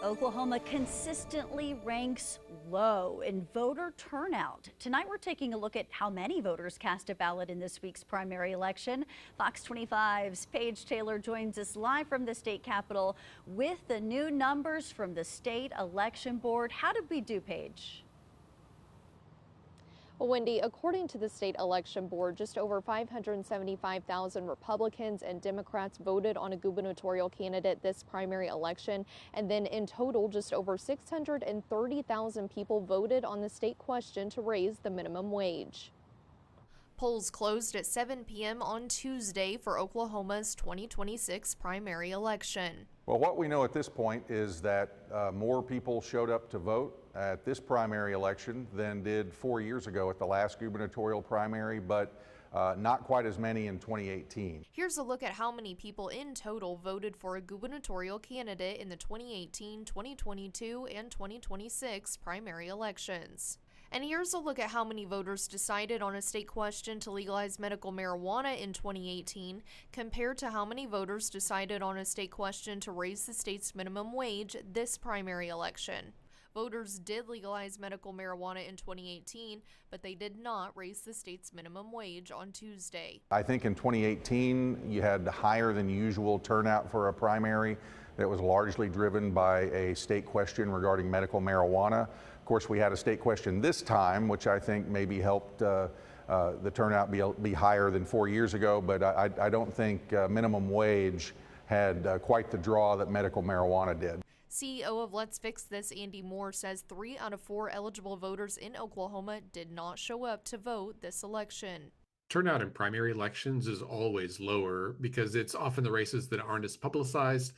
Oklahoma consistently ranks low in voter turnout. Tonight, we're taking a look at how many voters cast a ballot in this week's primary election. Fox 25's Paige Taylor joins us live from the state capitol with the new numbers from the state election board. How did we do, Paige? Well, Wendy, according to the state election board, just over 575,000 Republicans and Democrats voted on a gubernatorial candidate this primary election. And then in total, just over 630,000 people voted on the state question to raise the minimum wage. Polls closed at 7 p.m. on Tuesday for Oklahoma's 2026 primary election. Well, what we know at this point is that more people showed up to vote at this primary election than did 4 years ago at the last gubernatorial primary, but not quite as many in 2018. Here's a look at how many people in total voted for a gubernatorial candidate in the 2018, 2022, and 2026 primary elections. And here's a look at how many voters decided on a state question to legalize medical marijuana in 2018 compared to how many voters decided on a state question to raise the state's minimum wage this primary election. Voters did legalize medical marijuana in 2018, but they did not raise the state's minimum wage on Tuesday. I think in 2018, you had higher than usual turnout for a primary that was largely driven by a state question regarding medical marijuana. Of course, we had a state question this time, which I think maybe helped the turnout be higher than 4 years ago, but I don't think minimum wage had quite the draw that medical marijuana did. CEO of Let's Fix This, Andy Moore, says 3 out of 4 eligible voters in Oklahoma did not show up to vote this election. Turnout in primary elections is always lower because it's often the races that aren't as publicized.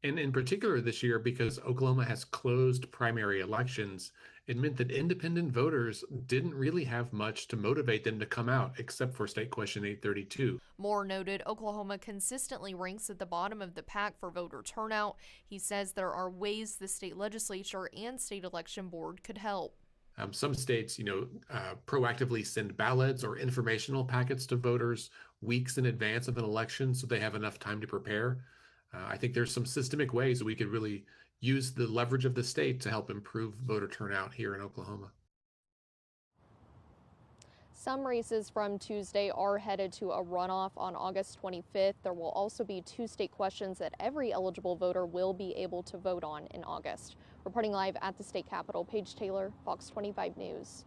And in particular this year, because Oklahoma has closed primary elections, it meant that independent voters didn't really have much to motivate them to come out, except for State Question 832. Moore noted Oklahoma consistently ranks at the bottom of the pack for voter turnout. He says there are ways the state legislature and state election board could help. Some states, proactively send ballots or informational packets to voters weeks in advance of an election so they have enough time to prepare. I think there's some systemic ways we could really use the leverage of the state to help improve voter turnout here in Oklahoma. Some races from Tuesday are headed to a runoff on August 25th. There will also be 2 state questions that every eligible voter will be able to vote on in August. Reporting live at the state capitol, Paige Taylor, Fox 25 News.